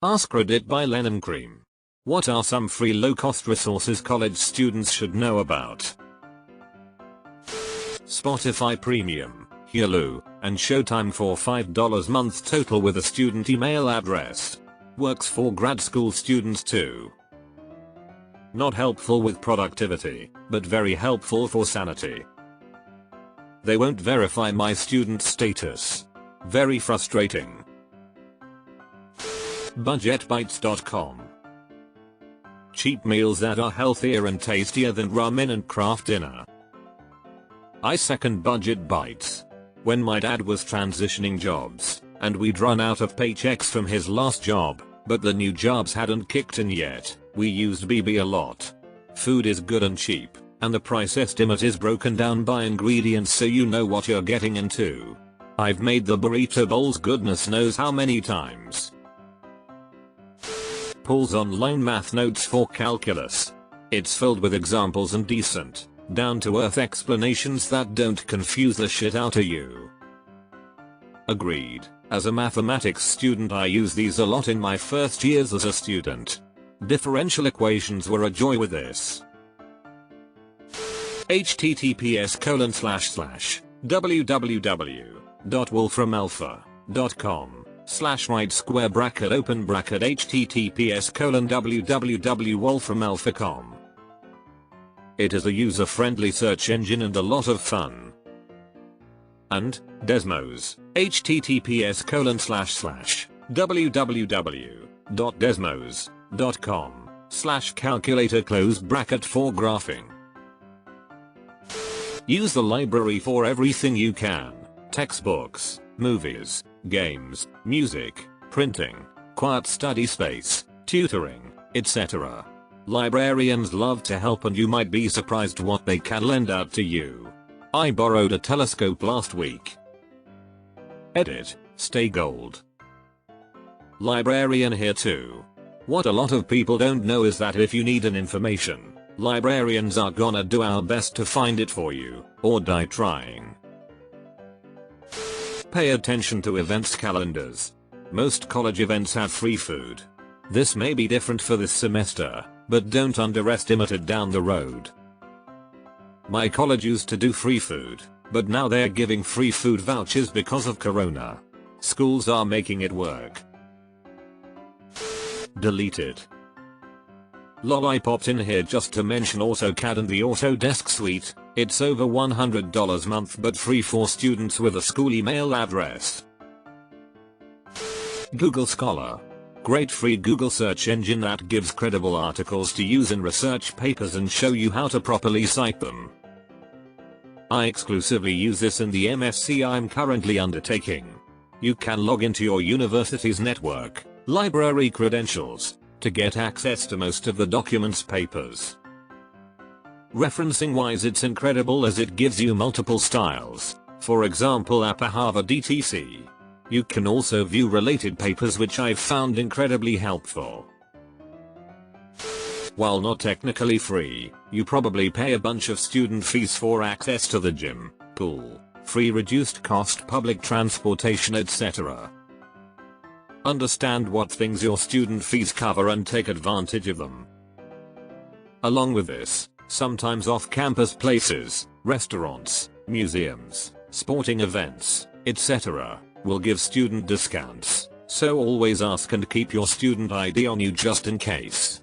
AskReddit by Lennon Cream. What are some free low-cost resources college students should know about? Spotify Premium, Hulu, and Showtime for $5 month total with a student email address. Works for grad school students too. Not helpful with productivity, but very helpful for sanity. They won't verify my student status. Very frustrating. Budgetbites.com. Cheap meals that are healthier and tastier than ramen and craft dinner. I second Budget Bites. When my dad was transitioning jobs, and we'd run out of paychecks from his last job, but the new jobs hadn't kicked in yet, we used BB a lot. Food is good and cheap, and the price estimate is broken down by ingredients so you know what you're getting into. I've made the burrito bowls goodness knows how many times. Paul's online math notes for calculus. It's filled with examples and decent, down-to-earth explanations that don't confuse the shit out of you. Agreed. As a mathematics student I use these a lot in my first years as a student. Differential equations were a joy with this. https://www.wolframalpha.com/right square bracket open bracket https://www.wolframalpha.com. It is a user-friendly search engine and a lot of fun. And Desmos, https://www.desmos.com/calculator close bracket for graphing. Use the library for everything you can: textbooks, movies, games, music, printing, quiet study space, tutoring, etc. Librarians love to help and you might be surprised what they can lend out to you. I borrowed a telescope last week. Edit, stay gold. Librarian here too. What a lot of people don't know is that if you need an information, librarians are gonna do our best to find it for you, or die trying. Pay attention to events calendars. Most college events have free food. This may be different for this semester, but don't underestimate it down the road. My college used to do free food, but now they're giving free food vouchers because of Corona. Schools are making it work. Deleted. Lol, I popped in here just to mention AutoCAD and the Autodesk suite. It's over $100 a month but free for students with a school email address. Google Scholar. Great free Google search engine that gives credible articles to use in research papers and show you how to properly cite them. I exclusively use this in the MSc I'm currently undertaking. You can log into your university's network, library credentials, to get access to most of the document's papers. Referencing wise it's incredible as it gives you multiple styles, for example APA Harvard etc. You can also view related papers which I've found incredibly helpful. While not technically free, you probably pay a bunch of student fees for access to the gym, pool, free reduced cost public transportation etc. Understand what things your student fees cover and take advantage of them. Along with this, sometimes off-campus places, restaurants, museums, sporting events, etc. will give student discounts, so always ask and keep your student ID on you just in case.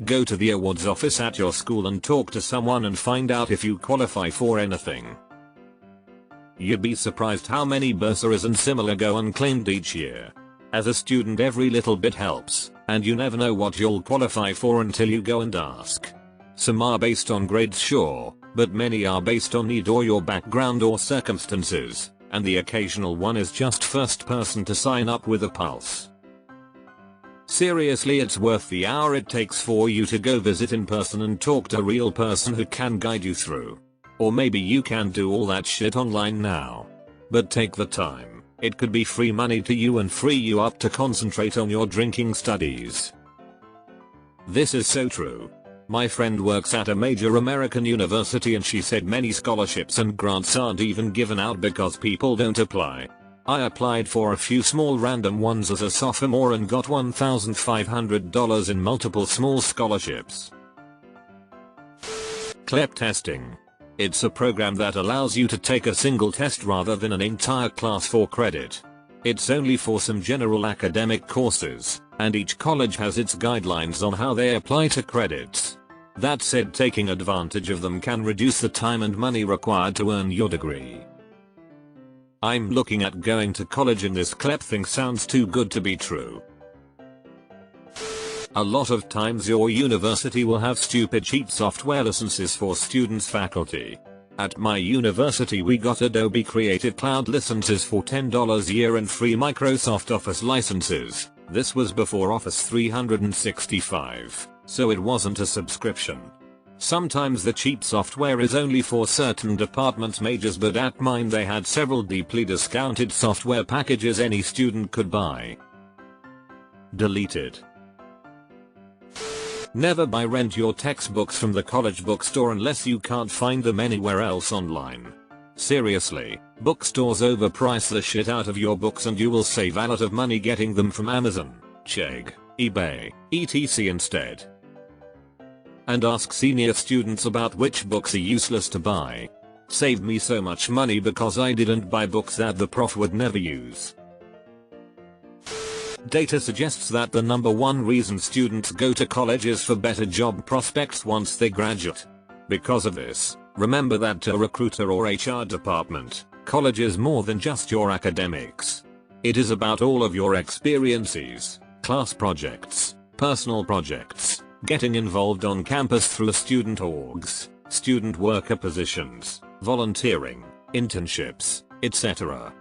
Go to the awards office at your school and talk to someone and find out if you qualify for anything. You'd be surprised how many bursaries and similar go unclaimed each year. As a student every little bit helps, and you never know what you'll qualify for until you go and ask. Some are based on grades sure, but many are based on need or your background or circumstances, and the occasional one is just first person to sign up with a pulse. Seriously, it's worth the hour it takes for you to go visit in person and talk to a real person who can guide you through. Or maybe you can do all that shit online now. But take the time, it could be free money to you and free you up to concentrate on your drinking studies. This is so true. My friend works at a major American university and she said many scholarships and grants aren't even given out because people don't apply. I applied for a few small random ones as a sophomore and got $1,500 in multiple small scholarships. CLEP testing. It's a program that allows you to take a single test rather than an entire class for credit. It's only for some general academic courses, and each college has its guidelines on how they apply to credits. That said, taking advantage of them can reduce the time and money required to earn your degree. I'm looking at going to college and this CLEP thing sounds too good to be true. A lot of times your university will have stupid cheap software licenses for students faculty. At my university we got Adobe Creative Cloud licenses for $10 a year and free Microsoft Office licenses. This was before Office 365, so it wasn't a subscription. Sometimes the cheap software is only for certain department majors, but at mine they had several deeply discounted software packages any student could buy. Deleted. Never rent your textbooks from the college bookstore unless you can't find them anywhere else online. Seriously, bookstores overprice the shit out of your books and you will save a lot of money getting them from Amazon, Chegg, eBay, etc. instead. And ask senior students about which books are useless to buy. Saved me so much money because I didn't buy books that the prof would never use. Data suggests that the #1 reason students go to college is for better job prospects once they graduate. Because of this, remember that to a recruiter or HR department, college is more than just your academics. It is about all of your experiences, class projects, personal projects, getting involved on campus through student orgs, student worker positions, volunteering, internships, etc.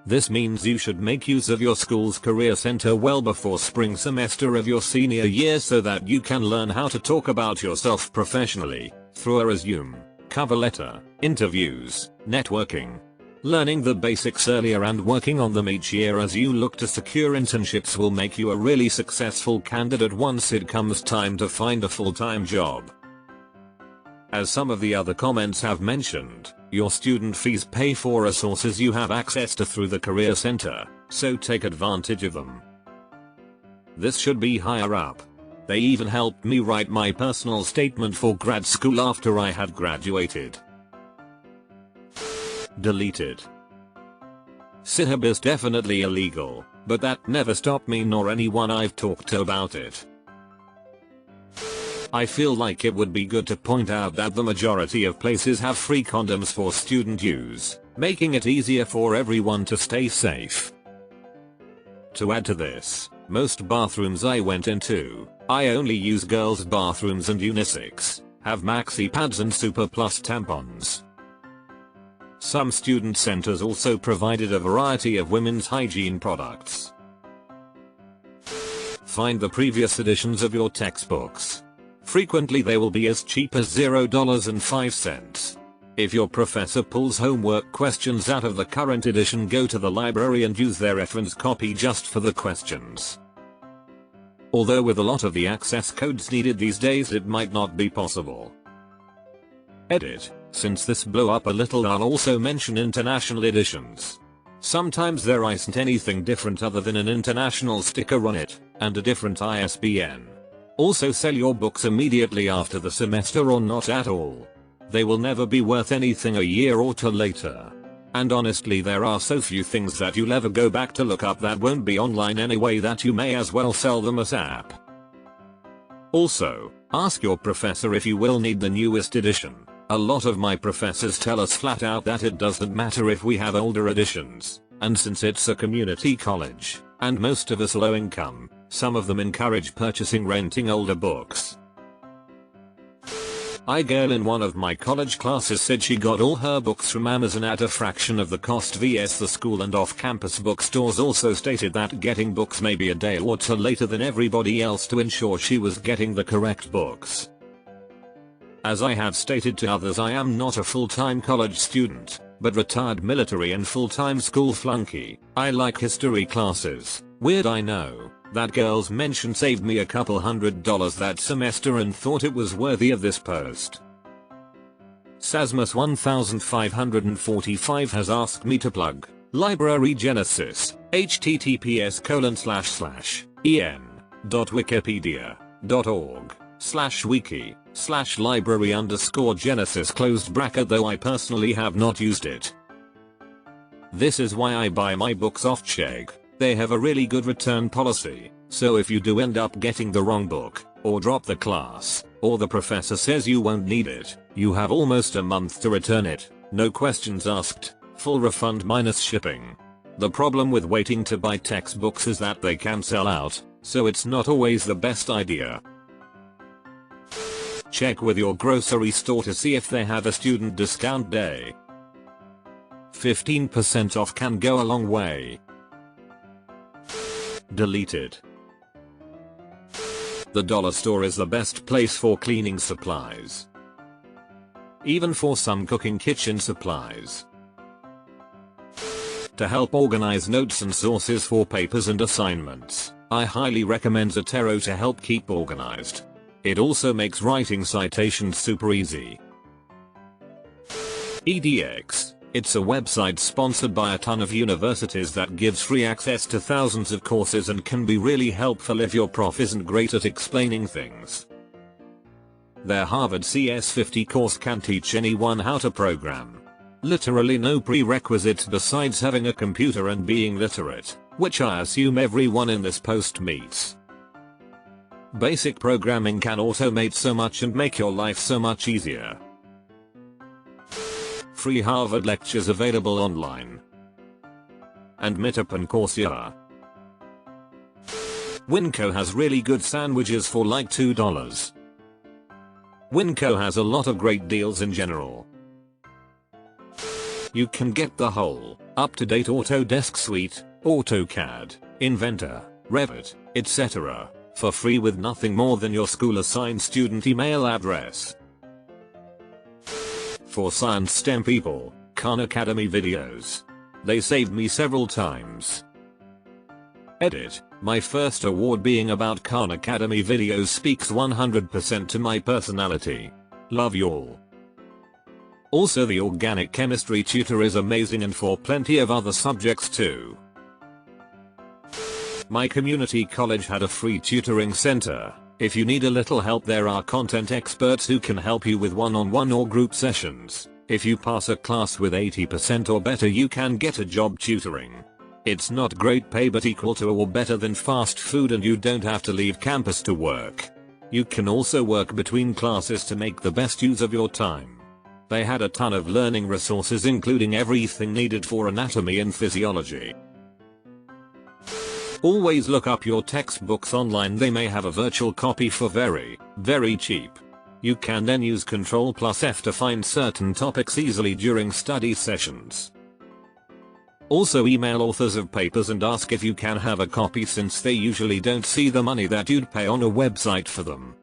This means you should make use of your school's career center well before spring semester of your senior year so that you can learn how to talk about yourself professionally, through a resume, cover letter, interviews, networking. Learning the basics earlier and working on them each year as you look to secure internships will make you a really successful candidate once it comes time to find a full-time job. As some of the other comments have mentioned, your student fees pay for resources you have access to through the Career Center, so take advantage of them. This should be higher up. They even helped me write my personal statement for grad school after I had graduated. Deleted. Sihab is definitely illegal, but that never stopped me nor anyone I've talked to about it. I feel like it would be good to point out that the majority of places have free condoms for student use, making it easier for everyone to stay safe. To add to this, most bathrooms I went into, I only use girls' bathrooms and unisex, have maxi pads and super plus tampons. Some student centers also provided a variety of women's hygiene products. Find the previous editions of your textbooks. Frequently they will be as cheap as $0.05. If your professor pulls homework questions out of the current edition, go to the library and use their reference copy just for the questions. Although with a lot of the access codes needed these days it might not be possible. Edit. Since this blew up a little, I'll also mention international editions. Sometimes there isn't anything different other than an international sticker on it, and a different ISBN. Also sell your books immediately after the semester or not at all. They will never be worth anything a year or two later. And honestly there are so few things that you'll ever go back to look up that won't be online anyway that you may as well sell them as app. Also, ask your professor if you will need the newest edition. A lot of my professors tell us flat out that it doesn't matter if we have older editions, and since it's a community college, and most of us low income, some of them encourage renting older books. A girl in one of my college classes said she got all her books from Amazon at a fraction of the cost vs the school and off-campus bookstores also stated that getting books maybe a day or two later than everybody else to ensure she was getting the correct books. As I have stated to others, I am not a full-time college student, but retired military and full-time school flunky. I like history classes. Weird, I know. That girl's mention saved me a couple $100 that semester and thought it was worthy of this post. Sasmus 1545 has asked me to plug Library Genesis, https://en.wikipedia.org/wiki/library_genesis, though I personally have not used it. This is why I buy my books off Chegg. They have a really good return policy, so if you do end up getting the wrong book, or drop the class, or the professor says you won't need it, you have almost a month to return it, no questions asked, full refund minus shipping. The problem with waiting to buy textbooks is that they can sell out, so it's not always the best idea. Check with your grocery store to see if they have a student discount day. 15% off can go a long way. Deleted. The dollar store is the best place for cleaning supplies. Even for some cooking kitchen supplies. To help organize notes and sources for papers and assignments, I highly recommend Zotero to help keep organized. It also makes writing citations super easy. edX. It's a website sponsored by a ton of universities that gives free access to thousands of courses and can be really helpful if your prof isn't great at explaining things. Their Harvard CS50 course can teach anyone how to program. Literally no prerequisites besides having a computer and being literate, which I assume everyone in this post meets. Basic programming can automate so much and make your life so much easier. Free Harvard lectures available online. And Meetup and Coursera. Winco has really good sandwiches for like $2. Winco has a lot of great deals in general. You can get the whole, up-to-date Autodesk suite, AutoCAD, Inventor, Revit, etc. for free with nothing more than your school-assigned student email address. For science STEM people, Khan Academy videos. They saved me several times. Edit. My first award being about Khan Academy videos speaks 100% to my personality. Love y'all. Also the organic chemistry tutor is amazing and for plenty of other subjects too. My community college had a free tutoring center. If you need a little help there are content experts who can help you with one-on-one or group sessions. If you pass a class with 80% or better you can get a job tutoring. It's not great pay but equal to or better than fast food and you don't have to leave campus to work. You can also work between classes to make the best use of your time. They had a ton of learning resources including everything needed for anatomy and physiology. Always look up your textbooks online, they may have a virtual copy for very, very cheap. You can then use Ctrl+F to find certain topics easily during study sessions. Also email authors of papers and ask if you can have a copy since they usually don't see the money that you'd pay on a website for them.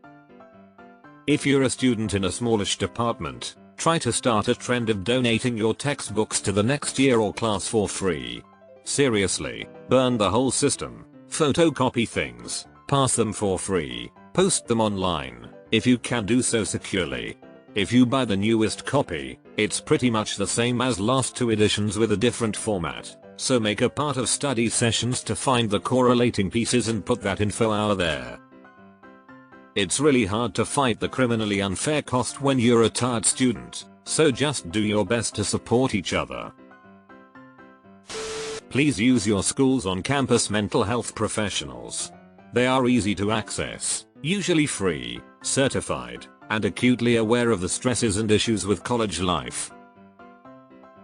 If you're a student in a smallish department, try to start a trend of donating your textbooks to the next year or class for free. Seriously, burn the whole system, photocopy things, pass them for free, post them online, if you can do so securely. If you buy the newest copy, it's pretty much the same as last two editions with a different format, so make a part of study sessions to find the correlating pieces and put that info out there. It's really hard to fight the criminally unfair cost when you're a tired student, so just do your best to support each other. Please use your school's on-campus mental health professionals. They are easy to access, usually free, certified, and acutely aware of the stresses and issues with college life.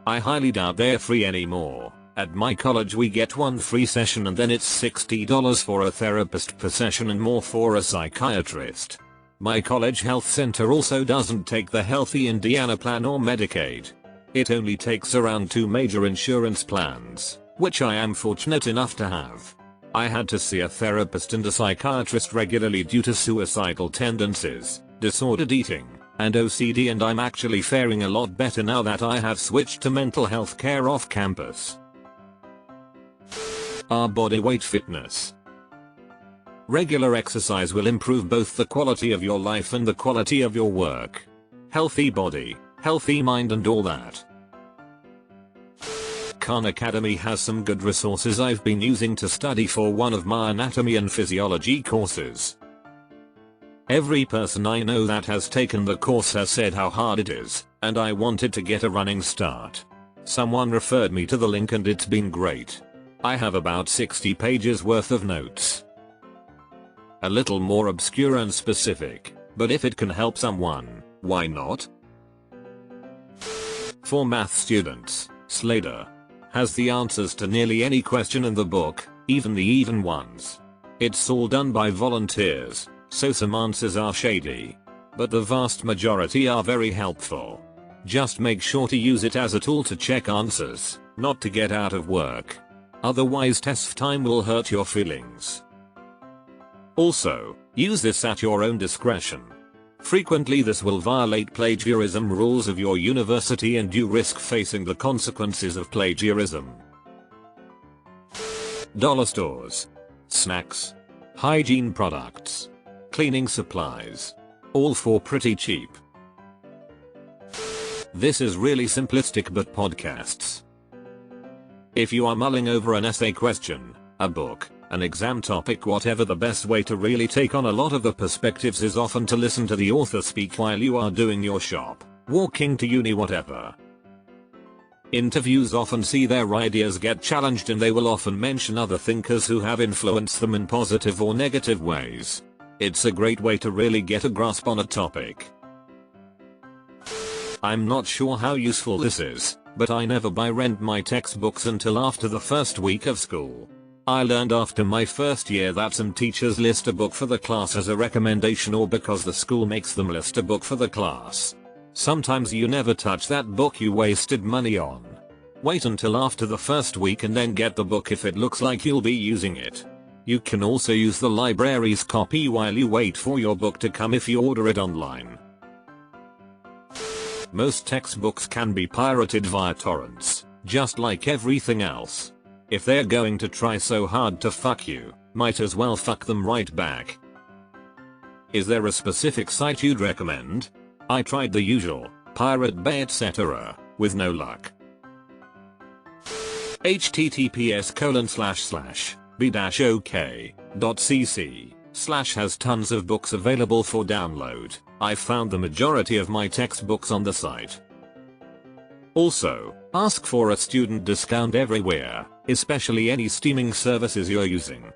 I highly doubt they're free anymore. At my college we get one free session and then it's $60 for a therapist per session and more for a psychiatrist. My college health center also doesn't take the Healthy Indiana plan or Medicaid. It only takes around 2 major insurance plans, which I am fortunate enough to have. I had to see a therapist and a psychiatrist regularly due to suicidal tendencies, disordered eating, and OCD, and I'm actually faring a lot better now that I have switched to mental health care off campus. Our body weight fitness. Regular exercise will improve both the quality of your life and the quality of your work. Healthy body, healthy mind and all that. Khan Academy has some good resources I've been using to study for one of my anatomy and physiology courses. Every person I know that has taken the course has said how hard it is, and I wanted to get a running start. Someone referred me to the link and it's been great. I have about 60 pages worth of notes. A little more obscure and specific, but if it can help someone, why not? For math students, Slater has the answers to nearly any question in the book, even the even ones. It's all done by volunteers, so some answers are shady, but the vast majority are very helpful. Just make sure to use it as a tool to check answers, not to get out of work. Otherwise test time will hurt your feelings. Also, use this at your own discretion. Frequently this will violate plagiarism rules of your university and you risk facing the consequences of plagiarism. Dollar stores, snacks, hygiene products, cleaning supplies, all for pretty cheap. This is really simplistic but podcasts. If you are mulling over an essay question, a book, an exam topic, whatever, the best way to really take on a lot of the perspectives is often to listen to the author speak while you are doing your shop, walking to uni, whatever. Interviews often see their ideas get challenged and they will often mention other thinkers who have influenced them in positive or negative ways. It's a great way to really get a grasp on a topic. I'm not sure how useful this is, but I never rent my textbooks until after the first week of school. I learned after my first year that some teachers list a book for the class as a recommendation or because the school makes them list a book for the class. Sometimes you never touch that book you wasted money on. Wait until after the first week and then get the book if it looks like you'll be using it. You can also use the library's copy while you wait for your book to come if you order it online. Most textbooks can be pirated via torrents, just like everything else. If they're going to try so hard to fuck you, might as well fuck them right back. Is there a specific site you'd recommend? I tried the usual, Pirate Bay etc., with no luck. https://b-ok.cc/ has tons of books available for download. I found the majority of my textbooks on the site. Also, ask for a student discount everywhere, especially any streaming services you're using.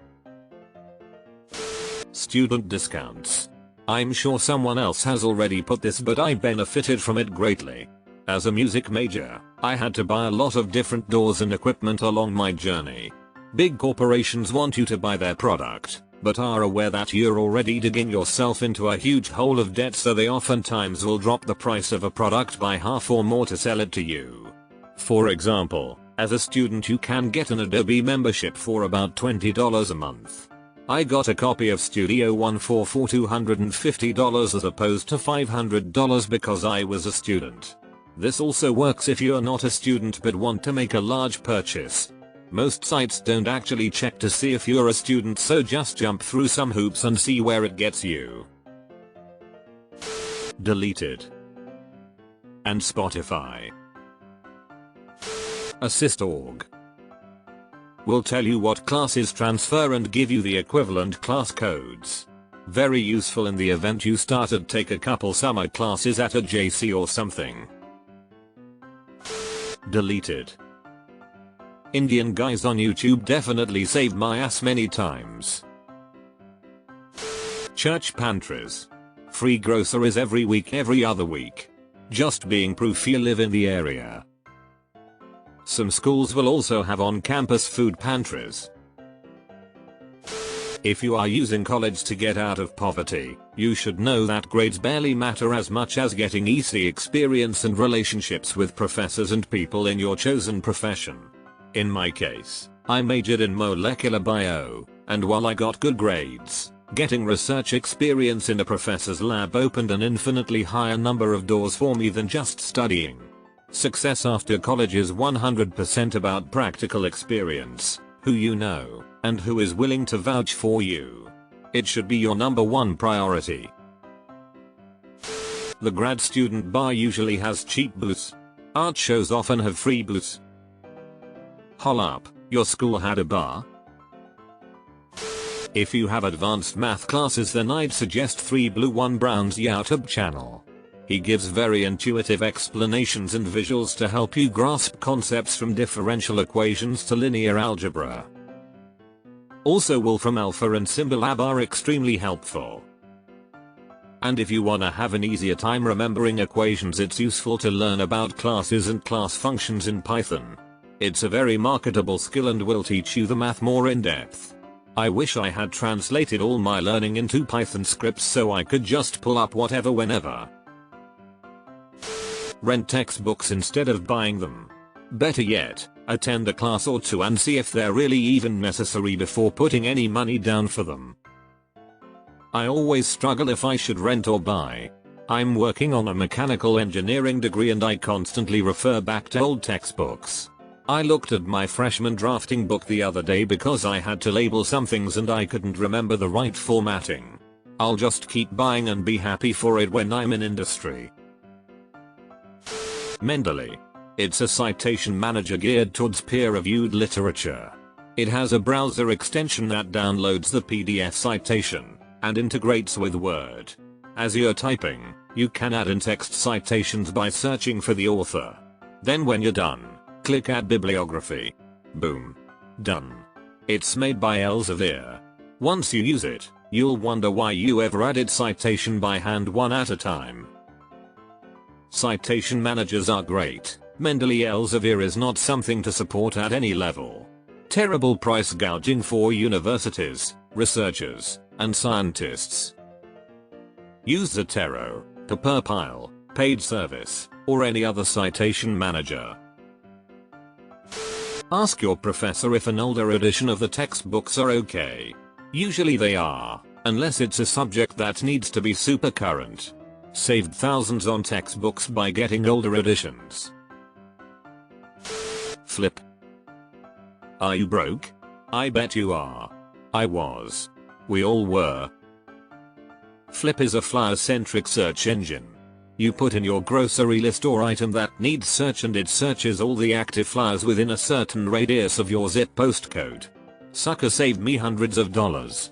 Student discounts. I'm sure someone else has already put this, but I benefited from it greatly. As a music major, I had to buy a lot of different doors and equipment along my journey. Big corporations want you to buy their product, but are aware that you're already digging yourself into a huge hole of debt, so they oftentimes will drop the price of a product by half or more to sell it to you. For example, as a student you can get an Adobe membership for about $20 a month. I got a copy of Studio One for $250 as opposed to $500 because I was a student. This also works if you're not a student but want to make a large purchase. Most sites don't actually check to see if you're a student, so just jump through some hoops and see where it gets you. Deleted. And Spotify. Assist.org will tell you what classes transfer and give you the equivalent class codes. Very useful in the event you started take a couple summer classes at a JC or something. Deleted. Indian guys on YouTube definitely saved my ass many times. Church pantries. Free groceries every week, every other week. Just being proof you live in the area. Some schools will also have on-campus food pantries. If you are using college to get out of poverty, you should know that grades barely matter as much as getting EC experience and relationships with professors and people in your chosen profession. In my case, I majored in molecular bio, and while I got good grades, getting research experience in a professor's lab opened an infinitely higher number of doors for me than just studying. Success after college is 100% about practical experience, who you know, and who is willing to vouch for you. It should be your #1 priority. The grad student bar usually has cheap booths. Art shows often have free booths. Hol up, your school had a bar? If you have advanced math classes, then I'd suggest 3 Blue 1 Brown's YouTube channel. He gives very intuitive explanations and visuals to help you grasp concepts from differential equations to linear algebra. Also Wolfram Alpha and Symbolab are extremely helpful. And if you wanna have an easier time remembering equations, it's useful to learn about classes and class functions in Python. It's a very marketable skill and will teach you the math more in depth. I wish I had translated all my learning into Python scripts so I could just pull up whatever whenever. Rent textbooks instead of buying them. Better yet, attend a class or two and see if they're really even necessary before putting any money down for them. I always struggle if I should rent or buy. I'm working on a mechanical engineering degree and I constantly refer back to old textbooks. I looked at my freshman drafting book the other day because I had to label some things and I couldn't remember the right formatting. I'll just keep buying and be happy for it when I'm in industry. Mendeley. It's a citation manager geared towards peer-reviewed literature. It has a browser extension that downloads the PDF citation and integrates with Word. As you're typing, you can add in-text citations by searching for the author. Then when you're done, click Add Bibliography. Boom. Done. It's made by Elsevier. Once you use it, you'll wonder why you ever added citation by hand one at a time. Citation managers are great. Mendeley Elsevier is not something to support at any level. Terrible price gouging for universities, researchers, and scientists. Use Zotero, propel, paid service, or any other citation manager. Ask your professor if an older edition of the textbooks are okay. Usually they are, unless it's a subject that needs to be super current. Saved thousands on textbooks by getting older editions. Flip. Are you broke? I bet you are. I was. We all were. Flip is a flower-centric search engine. You put in your grocery list or item that needs search and it searches all the active flowers within a certain radius of your zip postcode. Sucker saved me hundreds of dollars.